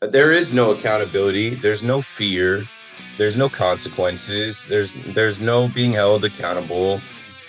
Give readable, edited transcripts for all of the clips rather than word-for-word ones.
There is no accountability. There's no fear. There's no consequences. There's no being held accountable.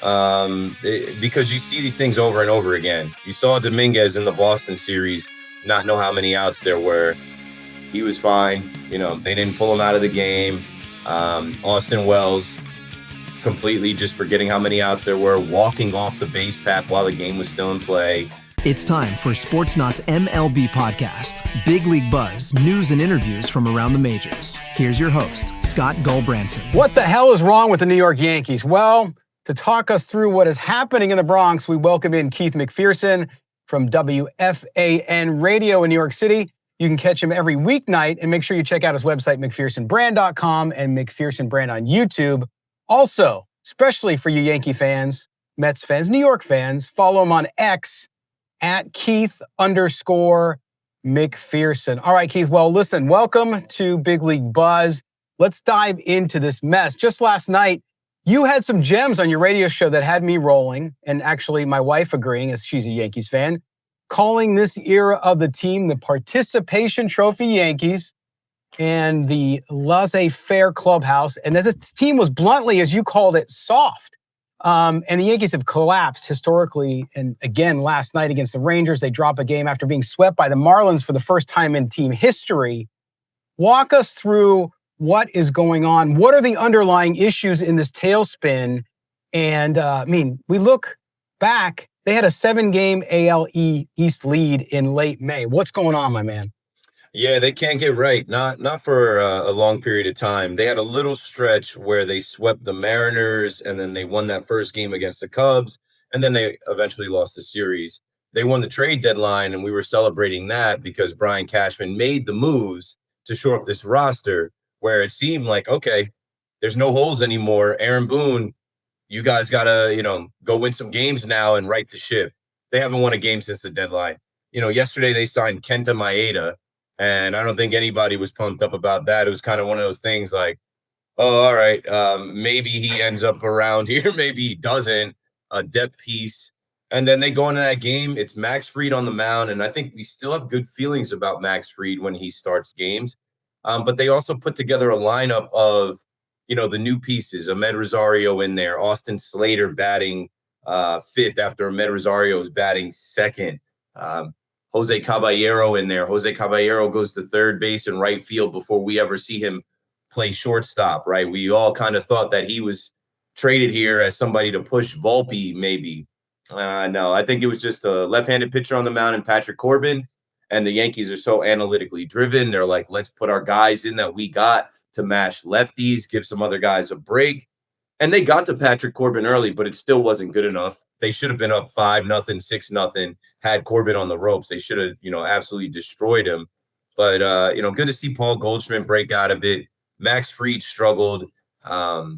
Because you see these things over and over again. You saw Dominguez in the Boston series not know how many outs there were. He was fine. They didn't pull him out of the game. Austin Wells completely just forgetting how many outs there were, walking off the base path while the game was still in play. It's time for Sportsnaut's MLB podcast. Big League Buzz, news and interviews from around the majors. Here's your host, Scott Gulbransen. What the hell is wrong with the New York Yankees? Well, to talk us through what is happening in the Bronx, we welcome in Keith McPherson from WFAN Radio in New York City. You can catch him every weeknight, and make sure you check out his website, McPhersonBrand.com, and McPherson Brand on YouTube. Also, especially for you Yankee fans, Mets fans, New York fans, follow him on X at Keith_McPherson. All right, Keith. Well, listen, welcome to Big League Buzz. Let's dive into this mess. Just last night, you had some gems on your radio show that had me rolling, and actually my wife agreeing, as she's a Yankees fan, calling this era of the team the Participation Trophy Yankees and the laissez-faire clubhouse. And as this team was bluntly, as you called it, soft. And the Yankees have collapsed historically. And again, last night against the Rangers, they drop a game after being swept by the Marlins for the first time in team history. Walk us through what is going on. What are the underlying issues in this tailspin? And we look back, they had a 7-game AL East lead in late May. What's going on, my man? Yeah, they can't get right. Not for a long period of time. They had a little stretch where they swept the Mariners, and then they won that first game against the Cubs, and then they eventually lost the series. They won the trade deadline, and we were celebrating that because Brian Cashman made the moves to shore up this roster where it seemed like, okay, there's no holes anymore. Aaron Boone, you guys got to, go win some games now and right the ship. They haven't won a game since the deadline. Yesterday they signed Kenta Maeda, and I don't think anybody was pumped up about that. It was kind of one of those things like, oh, all right, maybe he ends up around here. Maybe he doesn't. A depth piece. And then they go into that game. It's Max Fried on the mound, and I think we still have good feelings about Max Fried when he starts games. But they also put together a lineup of, the new pieces. Ahmed Rosario in there. Austin Slater batting fifth after Ahmed Rosario is batting second. Jose Caballero in there. Jose Caballero goes to third base and right field before we ever see him play shortstop, right? We all kind of thought that he was traded here as somebody to push Volpe, maybe. No, I think it was just a left-handed pitcher on the mound and Patrick Corbin. And the Yankees are so analytically driven. They're like, let's put our guys in that we got to mash lefties, give some other guys a break. And they got to Patrick Corbin early, but it still wasn't good enough. They should have been up 5-0, 6-0, had Corbin on the ropes. They should have, absolutely destroyed him. But, good to see Paul Goldschmidt break out of it. Max Fried struggled. I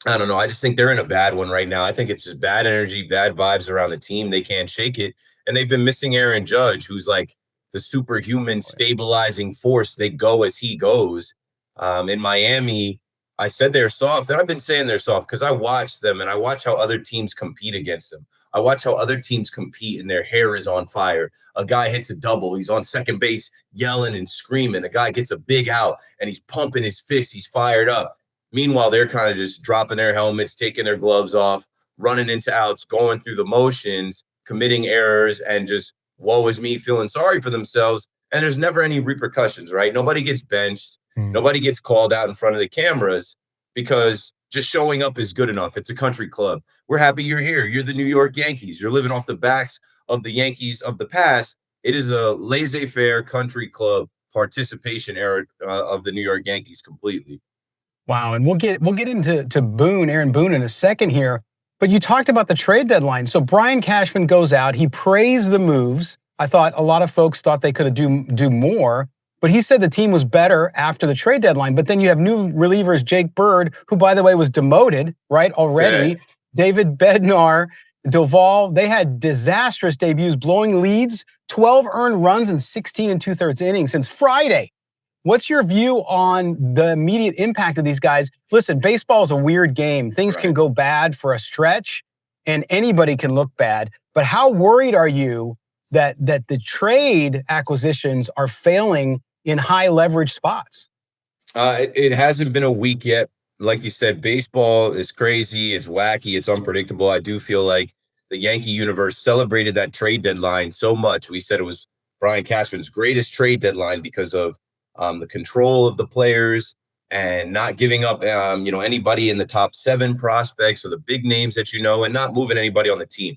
don't know. I just think they're in a bad one right now. I think it's just bad energy, bad vibes around the team. They can't shake it. And they've been missing Aaron Judge, who's like the superhuman stabilizing force. They go as he goes. In Miami, I said they're soft, and I've been saying they're soft because I watch them and I watch how other teams compete against them. I watch how other teams compete and their hair is on fire. A guy hits a double. He's on second base yelling and screaming. A guy gets a big out and he's pumping his fist. He's fired up. Meanwhile, they're kind of just dropping their helmets, taking their gloves off, running into outs, going through the motions, committing errors, and just woe is me, feeling sorry for themselves. And there's never any repercussions, right? Nobody gets benched. Nobody gets called out in front of the cameras because just showing up is good enough. It's a country club. We're happy you're here. You're the New York Yankees. You're living off the backs of the Yankees of the past. It is a laissez-faire country club participation era of the New York Yankees completely. Wow, and we'll get into Boone, Aaron Boone, in a second here. But you talked about the trade deadline. So Brian Cashman goes out. He praised the moves. I thought a lot of folks thought they could have do more. But he said the team was better after the trade deadline. But then you have new relievers, Jake Bird, who, by the way, was demoted, right, already. Right. David Bednar, Doval, they had disastrous debuts, blowing leads, 12 earned runs in 16 2/3 innings since Friday. What's your view on the immediate impact of these guys? Listen, baseball is a weird game. Things can go bad for a stretch, and anybody can look bad. But how worried are you that the trade acquisitions are failing in high leverage spots. It hasn't been a week yet. Like you said, baseball is crazy. It's wacky. It's unpredictable. I do feel like the Yankee universe celebrated that trade deadline so much. We said it was Brian Cashman's greatest trade deadline because of the control of the players and not giving up, anybody in the top 7 prospects or the big names that and not moving anybody on the team.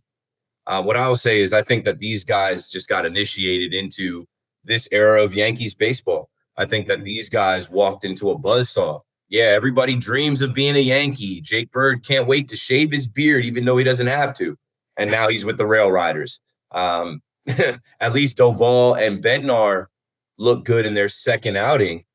What I'll say is I think that these guys just got initiated into this era of Yankees baseball. I think that these guys walked into a buzzsaw. Yeah, everybody dreams of being a Yankee. Jake Bird can't wait to shave his beard, even though he doesn't have to. And now he's with the Rail Riders. At least Doval and Bednar look good in their second outing.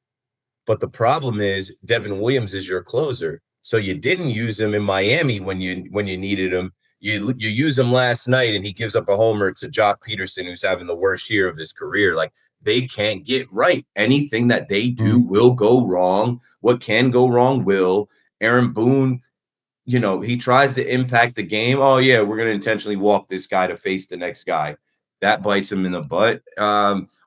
But the problem is Devin Williams is your closer. So you didn't use him in Miami when you needed him. You use him last night, and he gives up a homer to Jock Peterson, who's having the worst year of his career. Like, they can't get right. Anything that they do will go wrong. What can go wrong will. Aaron Boone, he tries to impact the game. Oh, yeah, we're going to intentionally walk this guy to face the next guy. That bites him in the butt.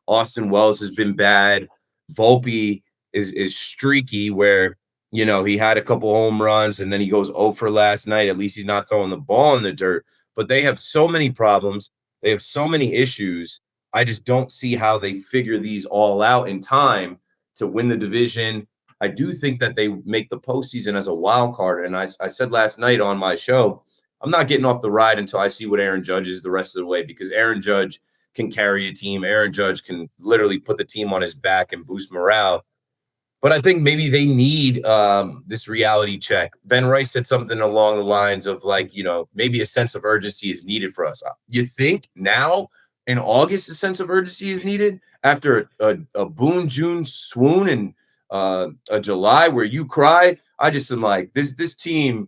Austin Wells has been bad. Volpe is streaky where he had a couple home runs and then he goes 0 for last night. At least he's not throwing the ball in the dirt. But they have so many problems. They have so many issues. I just don't see how they figure these all out in time to win the division. I do think that they make the postseason as a wild card. And I said last night on my show, I'm not getting off the ride until I see what Aaron Judge is the rest of the way, because Aaron Judge can carry a team. Aaron Judge can literally put the team on his back and boost morale. But I think maybe they need this reality check. Ben Rice said something along the lines of maybe a sense of urgency is needed for us. You think now in August a sense of urgency is needed after a Boone June swoon and a July where you cry? I just am like, this team,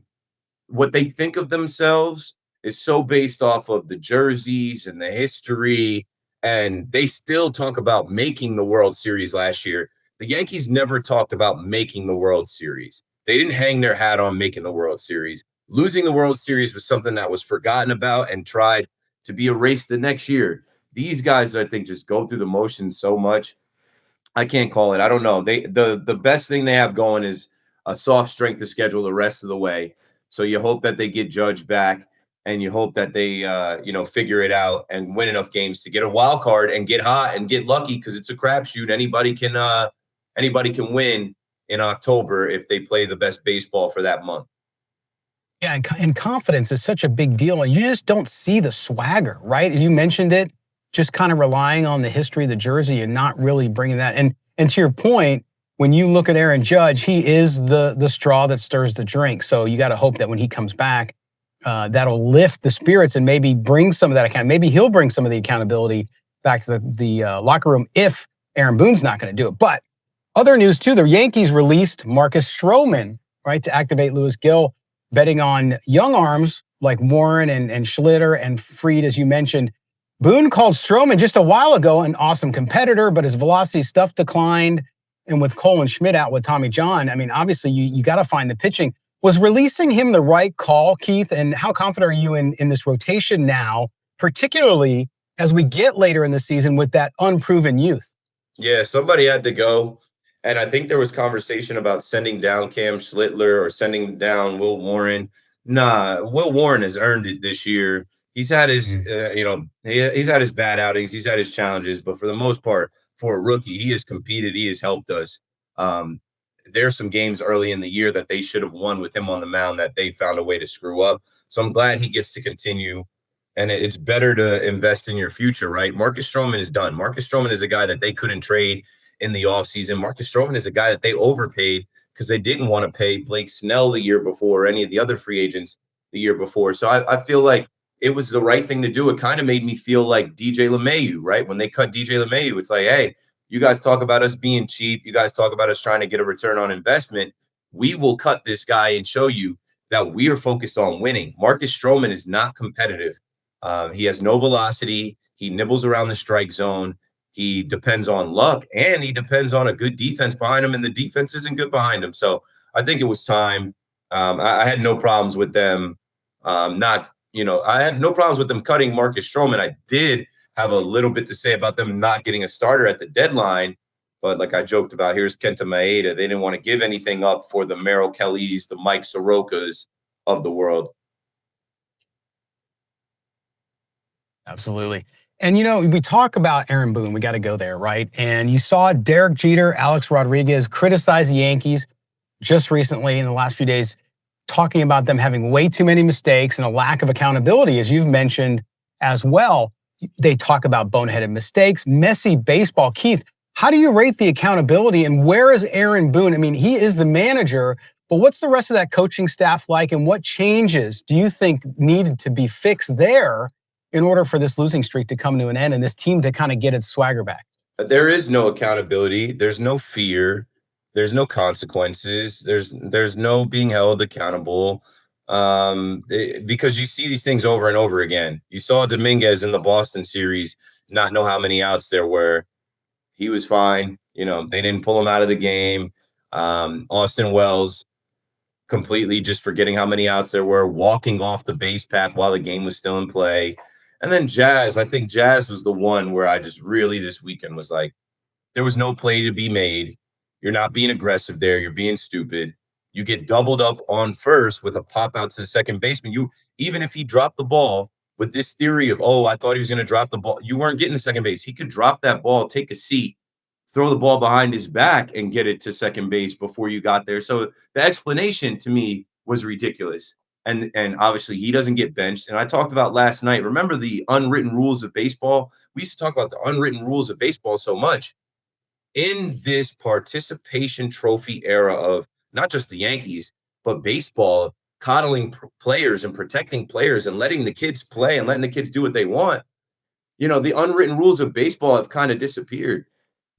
what they think of themselves is so based off of the jerseys and the history. And they still talk about making the World Series last year. The Yankees never talked about making the World Series. They didn't hang their hat on making the World Series. Losing the World Series was something that was forgotten about and tried to be erased the next year. These guys, I think, just go through the motions so much. I can't call it. I don't know. The best thing they have going is a soft strength to schedule the rest of the way. So you hope that they get Judge back, and you hope that they figure it out and win enough games to get a wild card and get hot and get lucky, because it's a crapshoot. Anybody can win in October if they play the best baseball for that month. Yeah, and confidence is such a big deal. And you just don't see the swagger, right? You mentioned it, just kind of relying on the history of the jersey and not really bringing that. And to your point, when you look at Aaron Judge, he is the straw that stirs the drink. So you got to hope that when he comes back, that'll lift the spirits and maybe bring some of that account. Maybe he'll bring some of the accountability back to the locker room if Aaron Boone's not going to do it. But other news, too, the Yankees released Marcus Stroman, right, to activate Lewis Gill, betting on young arms like Warren and Schlitter and Fried, as you mentioned. Boone called Stroman just a while ago an awesome competitor, but his velocity stuff declined. And with Cole and Schmidt out with Tommy John, I mean, obviously, you got to find the pitching. Was releasing him the right call, Keith? And how confident are you in this rotation now, particularly as we get later in the season with that unproven youth? Yeah, somebody had to go. And I think there was conversation about sending down Cam Schlittler or sending down Will Warren. Nah, Will Warren has earned it this year. He's had his, he's had his bad outings. He's had his challenges. But for the most part, for a rookie, he has competed. He has helped us. There's some games early in the year that they should have won with him on the mound that they found a way to screw up. So I'm glad he gets to continue. And it's better to invest in your future, right? Marcus Stroman is done. Marcus Stroman is a guy that they couldn't trade in the offseason. Marcus Stroman is a guy that they overpaid because they didn't want to pay Blake Snell the year before or any of the other free agents the year before. So I feel like it was the right thing to do. It kind of made me feel like DJ LeMahieu, right? When they cut DJ LeMahieu, it's like, hey, you guys talk about us being cheap. You guys talk about us trying to get a return on investment. We will cut this guy and show you that we are focused on winning. Marcus Stroman is not competitive. He has no velocity. He nibbles around the strike zone. He depends on luck, and he depends on a good defense behind him, and the defense isn't good behind him. So I think it was time. I had no problems with them I had no problems with them cutting Marcus Stroman. I did have a little bit to say about them not getting a starter at the deadline. But like I joked about, here's Kenta Maeda. They didn't want to give anything up for the Merrill Kellys, the Mike Sorokas of the world. Absolutely. And, we talk about Aaron Boone. We got to go there, right? And you saw Derek Jeter, Alex Rodriguez criticize the Yankees just recently in the last few days, talking about them having way too many mistakes and a lack of accountability, as you've mentioned as well. They talk about boneheaded mistakes, messy baseball. Keith, how do you rate the accountability, and where is Aaron Boone? I mean, he is the manager, but what's the rest of that coaching staff like, and what changes do you think needed to be fixed there in order for this losing streak to come to an end and this team to kind of get its swagger back? There is no accountability. There's no fear. There's no consequences. There's no being held accountable, because you see these things over and over again. You saw Dominguez in the Boston series not know how many outs there were. He was fine. They didn't pull him out of the game. Austin Wells completely just forgetting how many outs there were, walking off the base path while the game was still in play. And then Jazz, I think Jazz was the one where I just really this weekend was like, there was no play to be made. You're not being aggressive there. You're being stupid. You get doubled up on first with a pop out to the second baseman. Even if he dropped the ball with this theory of, I thought he was going to drop the ball, you weren't getting to second base. He could drop that ball, take a seat, throw the ball behind his back and get it to second base before you got there. So the explanation to me was ridiculous. And obviously he doesn't get benched. And I talked about last night, remember the unwritten rules of baseball? We used to talk about the unwritten rules of baseball so much. In this participation trophy era of not just the Yankees, but baseball, coddling players and protecting players and letting the kids play and letting the kids do what they want, the unwritten rules of baseball have kind of disappeared.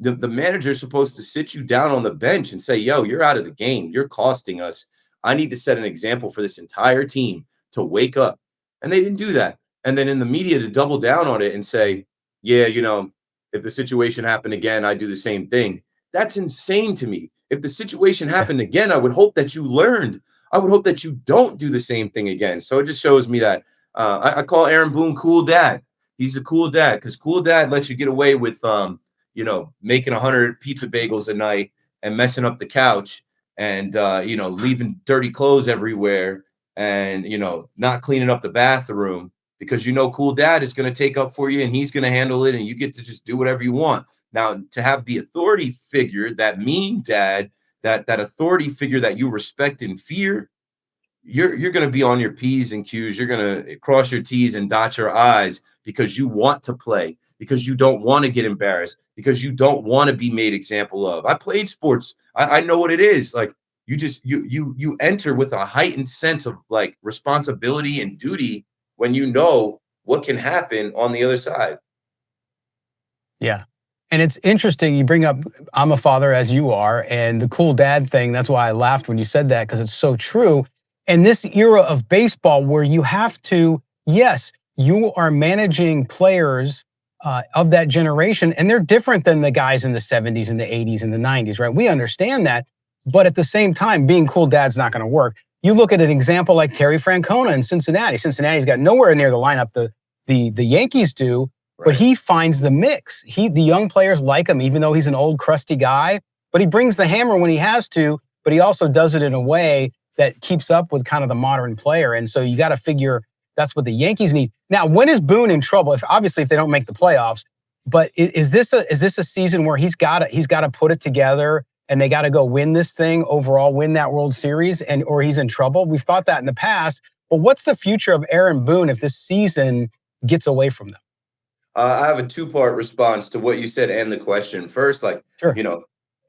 The manager is supposed to sit you down on the bench and say, yo, you're out of the game. You're costing us. I need to set an example for this entire team to wake up. And they didn't do that. And then in the media to double down on it and say, yeah, if the situation happened again, I do the same thing. That's insane to me. If the situation happened again, I would hope that you learned. I would hope that you don't do the same thing again. So it just shows me that I call Aaron Boone cool dad. He's a cool dad because cool dad lets you get away with making 100 pizza bagels a night and messing up the couch and, leaving dirty clothes everywhere and, not cleaning up the bathroom because, cool dad is going to take up for you and he's going to handle it and you get to just do whatever you want. Now, to have the authority figure, that mean dad, that authority figure that you respect and fear, you're going to be on your P's and Q's. You're going to cross your T's and dot your I's because you want to play, because you don't want to get embarrassed, because you don't want to be made example of. I played sports. I know what it is. Like you enter with a heightened sense of like responsibility and duty when you know what can happen on the other side. Yeah. And it's interesting you bring up, I'm a father as you are, and the cool dad thing. That's why I laughed when you said that, because it's so true. And this era of baseball where you have to, yes, you are managing players of that generation, and they're different than the guys in the 70s and the 80s and the 90s, right? We understand that. But at the same time, being cool dad's not going to work. You look at an example like Terry Francona in Cincinnati. Cincinnati's got nowhere near the lineup the Yankees do. Right. But he finds the mix. The young players like him, even though he's an old, crusty guy. But he brings the hammer when he has to, but he also does it in a way that keeps up with kind of the modern player. And so you got to figure that's what the Yankees need. Now, when is Boone in trouble? If they don't make the playoffs, but is this a season where he's got to put it together and they got to go win this thing overall, win that World Series, or he's in trouble? We've thought that in the past. But what's the future of Aaron Boone if this season gets away from them? I have a two-part response to what you said and the question. First, sure.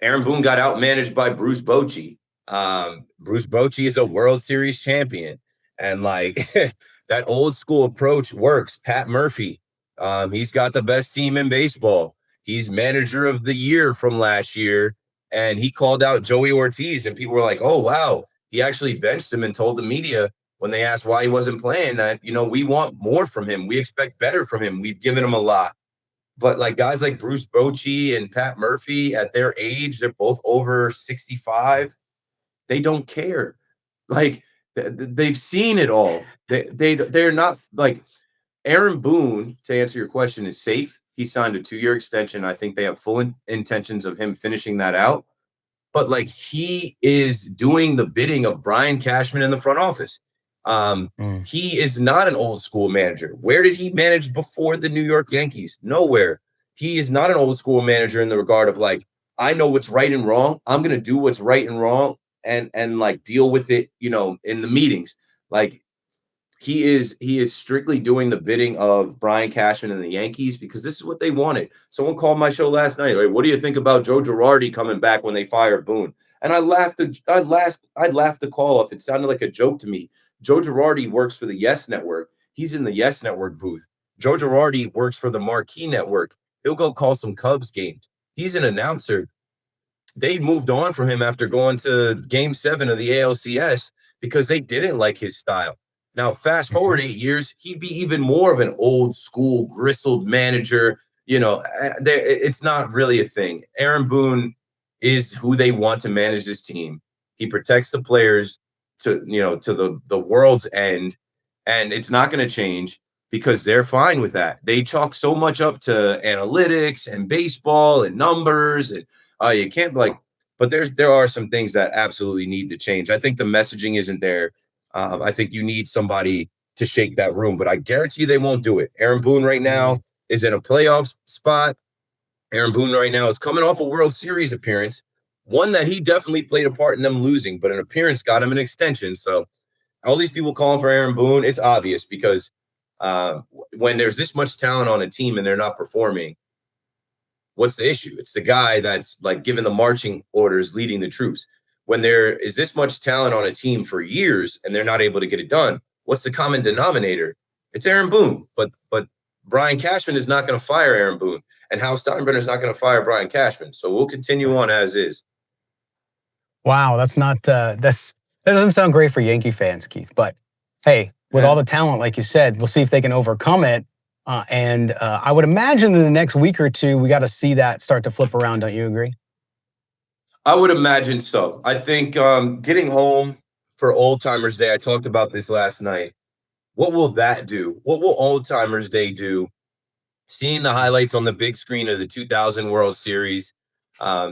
Aaron Boone got outmanaged by Bruce Bochy. Bruce Bochy is a World Series champion. And that old school approach works. Pat Murphy, he's got the best team in baseball. He's manager of the year from last year. And he called out Joey Ortiz and people were like, oh, wow. He actually benched him and told the media when they asked why he wasn't playing that, we want more from him. We expect better from him. We've given him a lot. But guys like Bruce Bochy and Pat Murphy at their age, they're both over 65. They don't care. They've seen it all. They're not like Aaron Boone, to answer your question, is safe. He signed a 2-year extension. I think they have full intentions of him finishing that out. But like he is doing the bidding of Brian Cashman in the front office. He is not an old school manager. Where did he manage before the New York Yankees? Nowhere. He is not an old school manager in the regard of like, I know what's right and wrong. I'm going to do what's right and wrong and like deal with it, in the meetings. Like he is strictly doing the bidding of Brian Cashman and the Yankees because this is what they wanted. Someone called my show last night. Like, what do you think about Joe Girardi coming back when they fired Boone? And I laughed the call off. It sounded like a joke to me. Joe Girardi works for the Yes Network. He's in the Yes Network booth. Joe Girardi works for the Marquee Network. He'll go call some Cubs games. He's an announcer. They moved on from him after going to Game 7 of the ALCS because they didn't like his style. Now, fast forward 8 years, he'd be even more of an old school, gristled manager. It's not really a thing. Aaron Boone is who they want to manage this team. He protects the players to the world's end, and it's not going to change because they're fine with that. They chalk so much up to analytics and baseball and numbers, and you can't but there are some things that absolutely need to change. I think the messaging isn't there. I think you need somebody to shake that room, but I guarantee you they won't do it. Aaron Boone right now is in a playoff spot. Aaron Boone right now is coming off a World Series appearance, one that he definitely played a part in them losing, but an appearance got him an extension. So all these people calling for Aaron Boone, it's obvious because when there's this much talent on a team and they're not performing, what's the issue? It's the guy that's like giving the marching orders, leading the troops. When there is this much talent on a team for years and they're not able to get it done, what's the common denominator? It's Aaron Boone. But Brian Cashman is not going to fire Aaron Boone, and Hal Steinbrenner is not going to fire Brian Cashman. So we'll continue on as is. Wow, that doesn't sound great for Yankee fans, Keith. But hey, with all the talent, like you said, we'll see if they can overcome it. And I would imagine in the next week or two, we got to see that start to flip around. Don't you agree? I would imagine so. I think getting home for Old Timers Day, I talked about this last night. What will that do? What will Old Timers Day do? Seeing the highlights on the big screen of the 2000 World Series,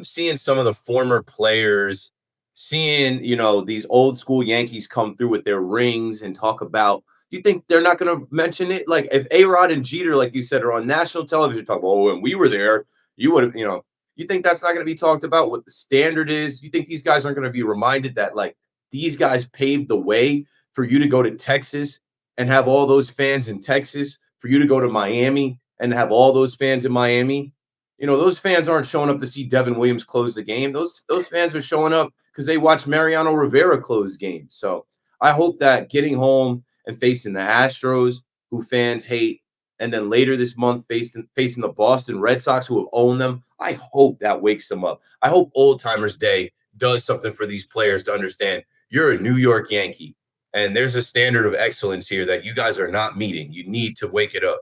seeing some of the former players, seeing, these old school Yankees come through with their rings and talk about, you think they're not going to mention it? Like if A-Rod and Jeter, like you said, are on national television talking, when we were there, you would have, you think that's not going to be talked about, what the standard is? You think these guys aren't going to be reminded that, like, these guys paved the way for you to go to Texas and have all those fans in Texas, for you to go to Miami and have all those fans in Miami? Those fans aren't showing up to see Devin Williams close the game. Those fans are showing up because they watched Mariano Rivera close games. So I hope that getting home and facing the Astros, who fans hate, and then later this month facing the Boston Red Sox, who have owned them, I hope that wakes them up. I hope Old Timers Day does something for these players to understand you're a New York Yankee, and there's a standard of excellence here that you guys are not meeting. You need to wake it up.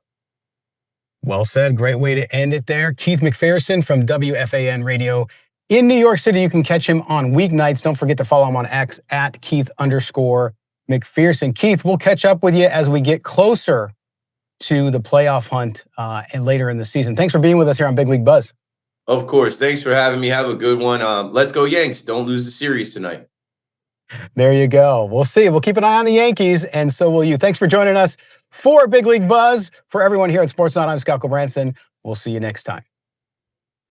Well said. Great way to end it there. Keith McPherson from WFAN Radio in New York City. You can catch him on weeknights. Don't forget to follow him on X at Keith_McPherson. Keith, we'll catch up with you as we get closer to the playoff hunt and later in the season. Thanks for being with us here on Big League Buzz. Of course. Thanks for having me. Have a good one. Let's go Yanks. Don't lose the series tonight. There you go. We'll see. We'll keep an eye on the Yankees, and so will you. Thanks for joining us for Big League Buzz. For everyone here at Sportsnet, I'm Scott Gulbransen. We'll see you next time.